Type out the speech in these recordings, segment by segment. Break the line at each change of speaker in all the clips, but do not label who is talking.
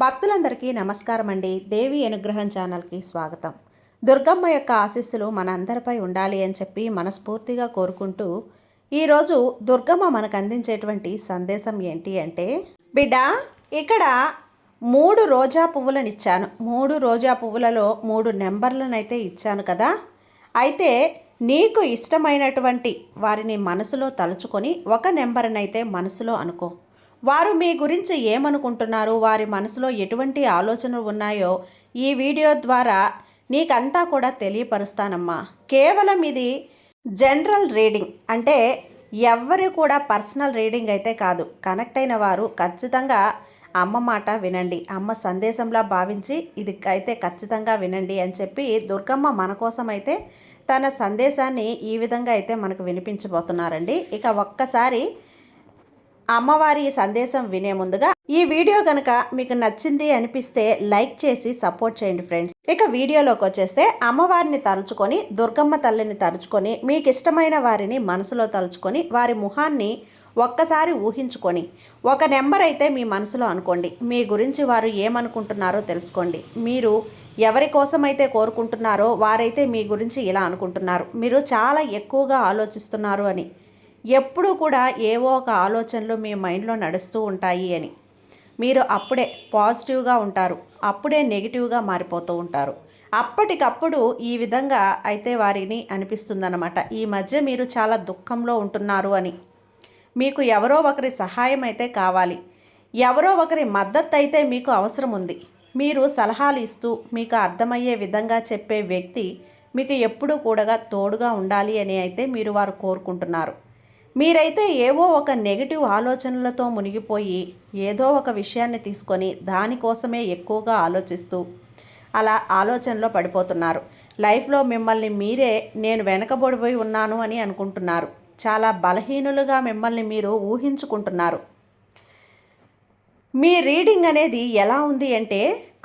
భక్తులందరికీ నమస్కారం అండి. దేవి అనుగ్రహం ఛానల్కి స్వాగతం. దుర్గమ్మ యొక్క ఆశీస్సులు మన అందరిపై ఉండాలి అని చెప్పి మనస్ఫూర్తిగా కోరుకుంటూ ఈరోజు దుర్గమ్మ మనకు అందించేటువంటి సందేశం ఏంటి అంటే, బిడ్డ ఇక్కడ 3 రోజా పువ్వులను ఇచ్చాను. 3 రోజా పువ్వులలో 3 నెంబర్లను అయితే ఇచ్చాను కదా. అయితే నీకు ఇష్టమైనటువంటి వారిని మనసులో తలుచుకొని ఒక నెంబర్నైతే మనసులో అనుకో. వారు మీ గురించి ఏమనుకుంటున్నారు, వారి మనసులో ఎటువంటి ఆలోచనలు ఉన్నాయో ఈ వీడియో ద్వారా నీకంతా కూడా తెలియపరుస్తానమ్మా. కేవలం ఇది జనరల్ రీడింగ్, అంటే ఎవ్వరు కూడా పర్సనల్ రీడింగ్ అయితే కాదు. కనెక్ట్ అయిన వారు ఖచ్చితంగా అమ్మ మాట వినండి, అమ్మ సందేశంలా భావించి ఇది అయితే ఖచ్చితంగా వినండి అని చెప్పి దుర్గమ్మ మన కోసం అయితే తన సందేశాన్ని ఈ విధంగా అయితే మనకు వినిపించబోతున్నారండి. ఇక ఒక్కసారి అమ్మవారి సందేశం వినే ముందుగా ఈ వీడియో కనుక మీకు నచ్చింది అనిపిస్తే లైక్ చేసి సపోర్ట్ చేయండి ఫ్రెండ్స్. ఇక వీడియోలోకి వచ్చేస్తే, అమ్మవారిని తలుచుకొని, దుర్గమ్మ తల్లిని తలుచుకొని, మీకు ఇష్టమైన వారిని మనసులో తలుచుకొని, వారి ముఖాన్ని ఒక్కసారి ఊహించుకొని ఒక నెంబర్ అయితే మీ మనసులో అనుకోండి. మీ గురించి వారు ఏమనుకుంటున్నారో తెలుసుకోండి. మీరు ఎవరి కోసమైతే కోరుకుంటున్నారో వారైతే మీ గురించి ఇలా అనుకుంటున్నారు, మీరు చాలా ఎక్కువగా ఆలోచిస్తున్నారు అని. ఎప్పుడూ కూడా ఏవో ఒక ఆలోచనలు మీ మైండ్లో నడుస్తూ ఉంటాయి అని. మీరు అప్పుడే పాజిటివ్గా ఉంటారు, అప్పుడే నెగిటివ్గా మారిపోతూ ఉంటారు. అప్పటికప్పుడు ఈ విధంగా అయితే వారిని అనిపిస్తుందన్నమాట, ఈ మధ్య మీరు చాలా దుఃఖంలో ఉంటున్నారు అని. మీకు ఎవరో ఒకరి సహాయం అయితే కావాలి, ఎవరో ఒకరి మద్దతు అయితే మీకు అవసరం ఉంది. మీరు సలహాలు ఇస్తూ మీకు అర్థమయ్యే విధంగా చెప్పే వ్యక్తి మీకు ఎప్పుడూ కూడా తోడుగా ఉండాలి అని అయితే మీరు వారు కోరుకుంటున్నారు. మీరైతే ఏవో ఒక నెగిటివ్ ఆలోచనలతో మునిగిపోయి ఏదో ఒక విషయాన్ని తీసుకొని దానికోసమే ఎక్కువగా ఆలోచిస్తూ అలా ఆలోచనలో పడిపోతున్నారు. లైఫ్లో మిమ్మల్ని మీరే నేను వెనకబడిపోయి ఉన్నాను అని అనుకుంటున్నారు. చాలా బలహీనులుగా మిమ్మల్ని మీరు ఊహించుకుంటున్నారు. మీ రీడింగ్ అనేది ఎలా ఉంది అంటే,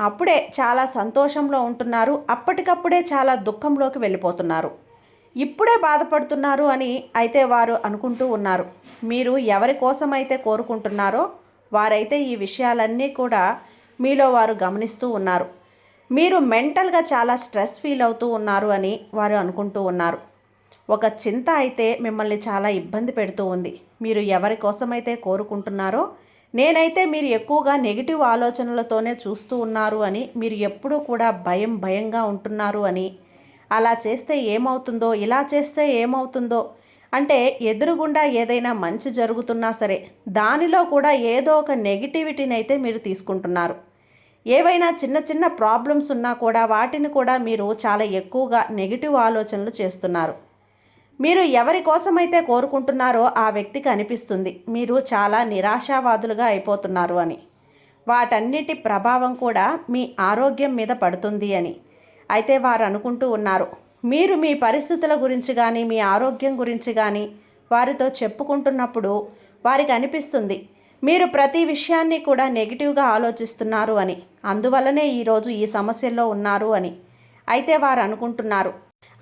అప్పుడే చాలా సంతోషంలో ఉంటున్నారు, అప్పటికప్పుడే చాలా దుఃఖంలోకి వెళ్ళిపోతున్నారు. ఇప్పుడే బాధపడుతున్నారు అని అయితే వారు అనుకుంటూ ఉన్నారు. మీరు ఎవరి కోసమైతే కోరుకుంటున్నారో వారైతే ఈ విషయాలన్నీ కూడా మీలో వారు గమనిస్తూ ఉన్నారు. మీరు మెంటల్గా చాలా స్ట్రెస్ ఫీల్ అవుతూ ఉన్నారు అని వారు అనుకుంటూ ఉన్నారు. ఒక చింత అయితే మిమ్మల్ని చాలా ఇబ్బంది పెడుతూ ఉంది. మీరు ఎవరి కోసమైతే కోరుకుంటున్నారో, నేనైతే మీరు ఎక్కువగా నెగిటివ్ ఆలోచనలతోనే చూస్తూ ఉన్నారు అని, మీరు ఎప్పుడూ కూడా భయంగా ఉంటున్నారు అని, అలా చేస్తే ఏమవుతుందో, ఇలా చేస్తే ఏమవుతుందో, అంటే ఎదురుగుండా ఏదైనా మంచి జరుగుతున్నా సరే దానిలో కూడా ఏదో ఒక నెగిటివిటీని అయితే మీరు తీసుకుంటున్నారు. ఏవైనా చిన్న చిన్న ప్రాబ్లమ్స్ ఉన్నా కూడా వాటిని కూడా మీరు చాలా ఎక్కువగా నెగిటివ్ ఆలోచనలు చేస్తున్నారు. మీరు ఎవరి కోసమైతే కోరుకుంటున్నారో ఆ వ్యక్తికి అనిపిస్తుంది మీరు చాలా నిరాశావాదులుగా అయిపోతున్నారు అని. వాటన్నిటి ప్రభావం కూడా మీ ఆరోగ్యం మీద పడుతుంది అని అయితే వారు అనుకుంటూ ఉన్నారు. మీరు మీ పరిస్థితుల గురించి కానీ, మీ ఆరోగ్యం గురించి కానీ వారితో చెప్పుకుంటున్నప్పుడు వారికి అనిపిస్తుంది మీరు ప్రతి విషయాన్ని కూడా నెగిటివ్గా ఆలోచిస్తున్నారు అని. అందువల్లనే ఈరోజు ఈ సమస్యల్లో ఉన్నారు అని అయితే వారు అనుకుంటున్నారు.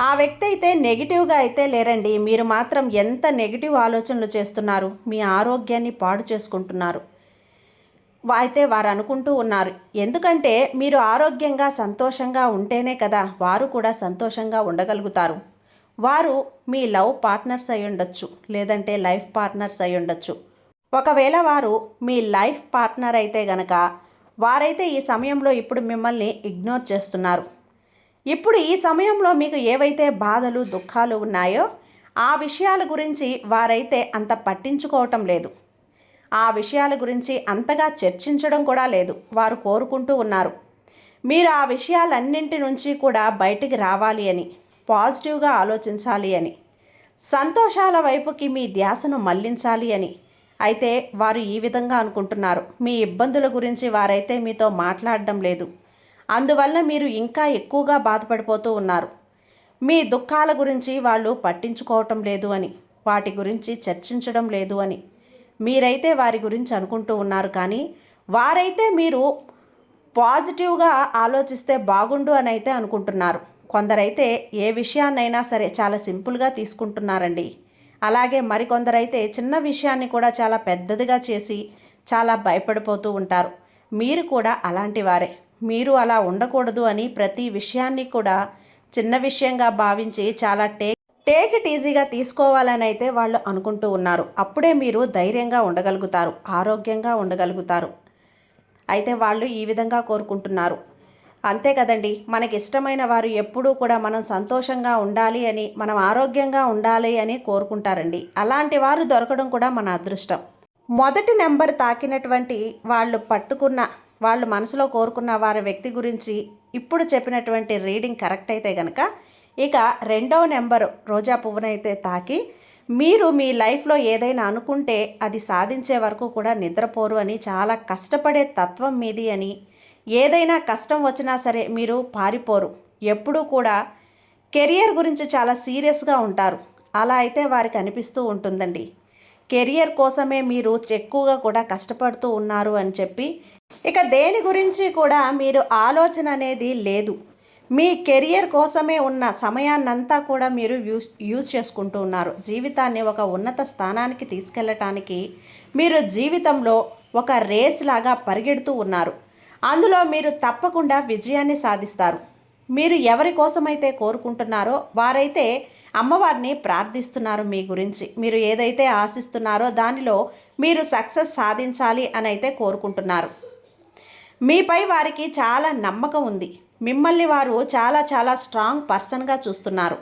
ఆ వ్యక్తి అయితే నెగిటివ్గా అయితే లేరండి, మీరు మాత్రం ఎంత నెగిటివ్ ఆలోచనలు చేస్తున్నారు, మీ ఆరోగ్యాన్ని పాడు చేసుకుంటున్నారు అయితే వారు అనుకుంటూ ఉన్నారు. ఎందుకంటే మీరు ఆరోగ్యంగా సంతోషంగా ఉంటేనే కదా వారు కూడా సంతోషంగా ఉండగలుగుతారు. వారు మీ లవ్ పార్ట్నర్స్ అయి ఉండొచ్చు, లేదంటే లైఫ్ పార్ట్నర్స్ అయి ఉండొచ్చు. ఒకవేళ వారు మీ లైఫ్ పార్ట్నర్ అయితే గనక వారైతే ఈ సమయంలో ఇప్పుడు మిమ్మల్ని ఇగ్నోర్ చేస్తున్నారు. ఇప్పుడు ఈ సమయంలో మీకు ఏవైతే బాధలు, దుఃఖాలు ఉన్నాయో ఆ విషయాల గురించి వారైతే అంత పట్టించుకోవటం లేదు. ఆ విషయాల గురించి అంతగా చర్చించడం కూడా లేదు. వారు కోరుకుంటూ ఉన్నారు మీరు ఆ విషయాలన్నింటి నుంచి కూడా బయటికి రావాలి అని, పాజిటివ్గా ఆలోచించాలి అని, సంతోషాల వైపుకి మీ ధ్యాసను మళ్లించాలి అని అయితే వారు ఈ విధంగా అనుకుంటున్నారు. మీ ఇబ్బందుల గురించి వారైతే మీతో మాట్లాడడం లేదు. అందువల్ల మీరు ఇంకా ఎక్కువగా బాధపడిపోతూ ఉన్నారు. మీ దుఃఖాల గురించి వాళ్ళు పట్టించుకోవటం లేదు అని, వాటి గురించి చర్చించడం లేదు అని మీరైతే వారి గురించి అనుకుంటూ ఉన్నారు. కానీ వారైతే మీరు పాజిటివ్గా ఆలోచిస్తే బాగుండు అని అయితే అనుకుంటున్నారు. కొందరైతే ఏ విషయాన్నైనా సరే చాలా సింపుల్గా తీసుకుంటున్నారండి. అలాగే మరికొందరైతే చిన్న విషయాన్ని కూడా చాలా పెద్దదిగా చేసి చాలా భయపడిపోతూ ఉంటారు. మీరు కూడా అలాంటి వారే. మీరు అలా ఉండకూడదు అని ప్రతి విషయాన్ని కూడా చిన్న విషయంగా భావించి చాలా టేక్ ఇట్ ఈజీగా తీసుకోవాలని అయితే వాళ్ళు అనుకుంటూ ఉన్నారు. అప్పుడే మీరు ధైర్యంగా ఉండగలుగుతారు, ఆరోగ్యంగా ఉండగలుగుతారు. అయితే వాళ్ళు ఈ విధంగా కోరుకుంటున్నారు. అంతే కదండి, మనకి ఇష్టమైన వారు ఎప్పుడూ కూడా మనం సంతోషంగా ఉండాలి అని, మనం ఆరోగ్యంగా ఉండాలి అని కోరుకుంటారండి. అలాంటి వారు దొరకడం కూడా మన అదృష్టం. మొదటి నెంబర్ తాకినటువంటి వాళ్ళు మనసులో కోరుకున్న వారి వ్యక్తి గురించి ఇప్పుడు చెప్పినటువంటి రీడింగ్ కరెక్ట్ అయితే కనుక, ఇక రెండవ నెంబరు రోజా పువ్వునైతే తాకి, మీరు మీ లైఫ్లో ఏదైనా అనుకుంటే అది సాధించే వరకు కూడా నిద్రపోరు అని, చాలా కష్టపడే తత్వం మీది అని, ఏదైనా కష్టం వచ్చినా సరే మీరు పారిపోరు, ఎప్పుడూ కూడా కెరియర్ గురించి చాలా సీరియస్గా ఉంటారు. అలా అయితే వారికి అనిపిస్తూ ఉంటుందండి. కెరియర్ కోసమే మీరు ఎక్కువగా కూడా కష్టపడుతూ ఉన్నారు అని చెప్పి, ఇక దేని గురించి కూడా మీరు ఆలోచన అనేది లేదు. మీ కెరియర్ కోసమే ఉన్న సమయాన్నంతా కూడా మీరు యూజ్ చేసుకుంటూ ఉన్నారు. జీవితాన్ని ఒక ఉన్నత స్థానానికి తీసుకెళ్ళటానికి మీరు జీవితంలో ఒక రేస్ లాగా పరిగెడుతూ ఉన్నారు. అందులో మీరు తప్పకుండా విజయాన్ని సాధిస్తారు. మీరు ఎవరి కోసమైతే కోరుకుంటున్నారో వారైతే అమ్మవారిని ప్రార్థిస్తున్నారు మీ గురించి. మీరు ఏదైతే ఆశిస్తున్నారో దానిలో మీరు సక్సెస్ సాధించాలి అని అయితే కోరుకుంటున్నారు. మీపై వారికి చాలా నమ్మకం ఉంది. మిమ్మల్ని వారు చాలా చాలా స్ట్రాంగ్ పర్సన్గా చూస్తున్నారు.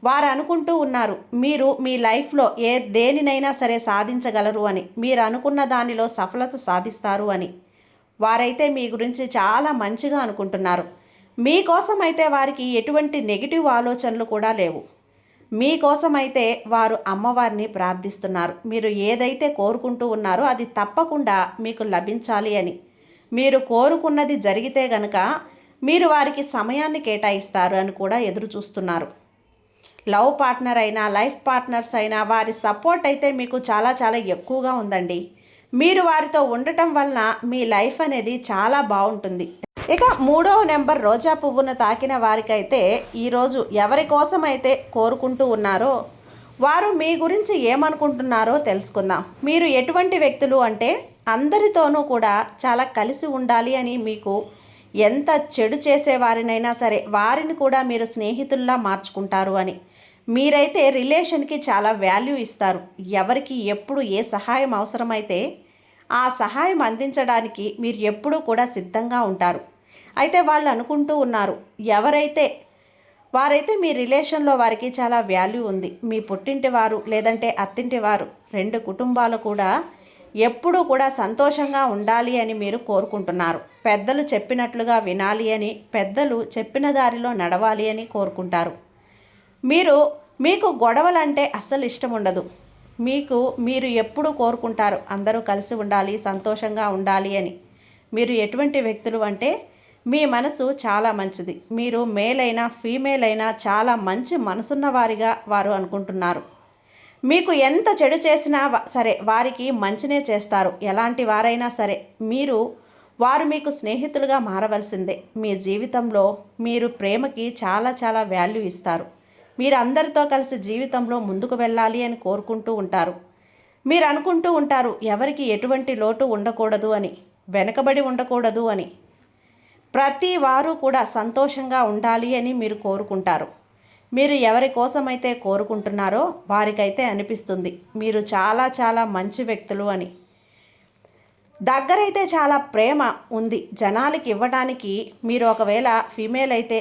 వారు అనుకుంటూ ఉన్నారు మీరు మీ లైఫ్లో దేనినైనా సరే సాధించగలరు అని, మీరు అనుకున్న దానిలో సఫలత సాధిస్తారు అని. వారైతే మీ గురించి చాలా మంచిగా అనుకుంటున్నారు. మీకోసం అయితే వారికి ఎటువంటి నెగిటివ్ ఆలోచనలు కూడా లేవు. మీకోసమైతే వారు అమ్మవారిని ప్రార్థిస్తున్నారు. మీరు ఏదైతే కోరుకుంటూ ఉన్నారో అది తప్పకుండా మీకు లభించాలి అని. మీరు కోరుకున్నది జరిగితే గనక మీరు వారికి సమయాన్ని కేటాయిస్తారు అని కూడా ఎదురు చూస్తున్నారు. లవ్ పార్ట్నర్ అయినా, లైఫ్ పార్ట్నర్స్ అయినా వారి సపోర్ట్ అయితే మీకు చాలా చాలా ఎక్కువగా ఉందండి. మీరు వారితో ఉండటం వలన మీ లైఫ్ అనేది చాలా బాగుంటుంది. ఇక మూడవ నెంబర్ రోజా పువ్వును తాకిన వారికైతే ఈరోజు ఎవరి కోసమైతే కోరుకుంటూ ఉన్నారో వారు మీ గురించి ఏమనుకుంటున్నారో తెలుసుకుందాం. మీరు ఎటువంటి వ్యక్తులు అంటే అందరితోనూ కూడా చాలా కలిసి ఉండాలి అని, మీకు ఎంత చెడు చేసేవారినైనా సరే వారిని కూడా మీరు స్నేహితుల్లా మార్చుకుంటారు అని. మీరైతే రిలేషన్కి చాలా వాల్యూ ఇస్తారు. ఎవరికి ఎప్పుడు ఏ సహాయం అవసరమైతే ఆ సహాయం అందించడానికి మీరు ఎప్పుడూ కూడా సిద్ధంగా ఉంటారు. అయితే వాళ్ళు అనుకుంటూ ఉన్నారు వారైతే మీ రిలేషన్లో వారికి చాలా వాల్యూ ఉంది. మీ పుట్టింటి వారు లేదంటే అత్తింటి వారు, రెండు కుటుంబాలు కూడా ఎప్పుడూ కూడా సంతోషంగా ఉండాలి అని మీరు కోరుకుంటున్నారు. పెద్దలు చెప్పినట్లుగా వినాలి అని, పెద్దలు చెప్పిన దారిలో నడవాలి అని కోరుకుంటారు. మీకు గొడవలంటే అస్సలు ఇష్టం ఉండదు. మీరు ఎప్పుడు కోరుకుంటారు అందరూ కలిసి ఉండాలి, సంతోషంగా ఉండాలి అని. మీరు ఎటువంటి వ్యక్తులు అంటే మీ మనసు చాలా మంచిది. మీరు మేల్ అయినా ఫీమేల్ అయినా చాలా మంచి మనసున్న వారిగా వారు అనుకుంటున్నారు. మీకు ఎంత చెడు చేసినా సరే వారికి మంచినే చేస్తారు. ఎలాంటి వారైనా సరే వారు మీకు స్నేహితులుగా మారవలసిందే. మీ జీవితంలో మీరు ప్రేమకి చాలా చాలా వాల్యూ ఇస్తారు. మీరు అందరితో కలిసి జీవితంలో ముందుకు వెళ్ళాలి అని కోరుకుంటూ ఉంటారు. మీరు అనుకుంటూ ఉంటారు ఎవరికి ఎటువంటి లోటు ఉండకూడదు అని, వెనకబడి ఉండకూడదు అని. ప్రతి వారు కూడా సంతోషంగా ఉండాలి అని మీరు కోరుకుంటారు. మీరు ఎవరి కోసమైతే కోరుకుంటున్నారో వారికైతే అనిపిస్తుంది మీరు చాలా చాలా మంచి వ్యక్తులు అని. దగ్గరైతే చాలా ప్రేమ ఉంది జనాలకి ఇవ్వడానికి. మీరు ఒకవేళ ఫీమేల్ అయితే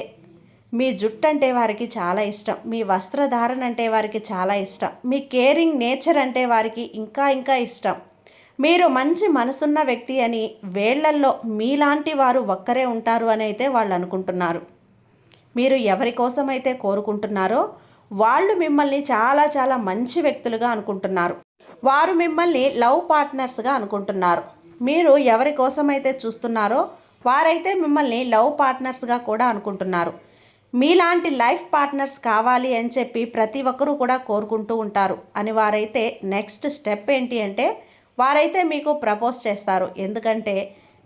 మీ జుట్టు అంటే వారికి చాలా ఇష్టం, మీ వస్త్రధారణ అంటే వారికి చాలా ఇష్టం, మీ కేరింగ్ నేచర్ అంటే వారికి ఇంకా ఇంకా ఇష్టం. మీరు మంచి మనసున్న వ్యక్తి అని, వేళ్లల్లో మీలాంటి వారు ఒక్కరే ఉంటారు అని అయితే వాళ్ళు అనుకుంటున్నారు. మీరు ఎవరి కోసమైతే కోరుకుంటున్నారో వాళ్ళు మిమ్మల్ని చాలా చాలా మంచి వ్యక్తులుగా అనుకుంటున్నారు. వారు మిమ్మల్ని లవ్ పార్ట్నర్స్గా అనుకుంటున్నారు. మీరు ఎవరి కోసమైతే చూస్తున్నారో వారైతే మిమ్మల్ని లవ్ పార్ట్నర్స్గా కూడా అనుకుంటున్నారు. మీలాంటి లైఫ్ పార్ట్నర్స్ కావాలి అని చెప్పి ప్రతి ఒక్కరూ కూడా కోరుకుంటూ ఉంటారు అని. వారైతే నెక్స్ట్ స్టెప్ ఏంటి అంటే వారైతే మీకు ప్రపోజ్ చేస్తారు. ఎందుకంటే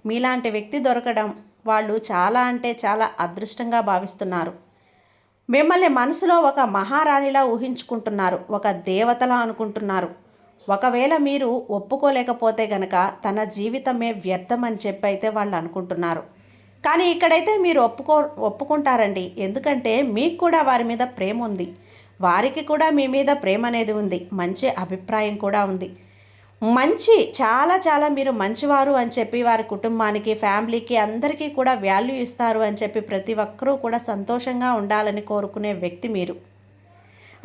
మీలాంటి వ్యక్తి దొరకడం వాళ్ళు చాలా అంటే చాలా అదృష్టంగా భావిస్తున్నారు. మిమ్మల్ని మనసులో ఒక మహారాణిలా ఊహించుకుంటున్నారు, ఒక దేవతలా అనుకుంటున్నారు. ఒకవేళ మీరు ఒప్పుకోలేకపోతే గనక తన జీవితమే వ్యర్థం అని చెప్పి అయితే వాళ్ళు అనుకుంటున్నారు. కానీ ఇక్కడైతే మీరు ఒప్పుకుంటారండి. ఎందుకంటే మీకు కూడా వారి మీద ప్రేమ ఉంది, వారికి కూడా మీ మీద ప్రేమ అనేది ఉంది, మంచి అభిప్రాయం కూడా ఉంది. చాలా చాలా మీరు మంచివారు అని చెప్పి వారి కుటుంబానికి, ఫ్యామిలీకి, అందరికీ కూడా వాల్యూ ఇస్తారు అని చెప్పి ప్రతి ఒక్కరూ కూడా సంతోషంగా ఉండాలని కోరుకునే వ్యక్తి మీరు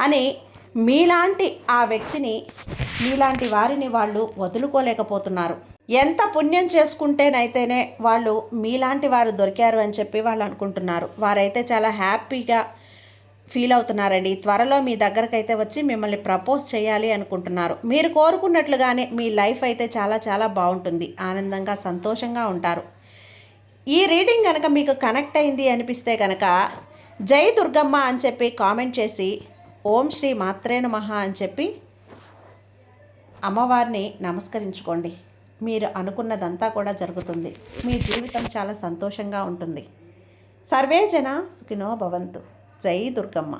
అని మీలాంటి ఆ వ్యక్తిని, మీలాంటి వారిని వాళ్ళు వదులుకోలేకపోతున్నారు. ఎంత పుణ్యం చేసుకుంటేనైతేనే వాళ్ళు మీలాంటి వారు దొరికారు అని చెప్పి వాళ్ళు అనుకుంటున్నారు. వారైతే చాలా హ్యాపీగా ఫీల్ అవుతున్నారండి. త్వరలో మీ దగ్గరకైతే వచ్చి మిమ్మల్ని ప్రపోజ్ చేయాలి అనుకుంటున్నారు. మీరు కోరుకున్నట్లుగానే మీ లైఫ్ అయితే చాలా చాలా బాగుంటుంది, ఆనందంగా సంతోషంగా ఉంటారు. ఈ రీడింగ్ కనుక మీకు కనెక్ట్ అయింది అనిపిస్తే కనుక జై దుర్గమ్మ అని చెప్పి కామెంట్ చేసి ఓం శ్రీ మాత్రే నమః అని చెప్పి అమ్మవారిని నమస్కరించుకోండి. మీరు అనుకున్నదంతా కూడా జరుగుతుంది. మీ జీవితం చాలా సంతోషంగా ఉంటుంది. సర్వే జన సుఖినో భవంతు. జై దుర్గమ్మ.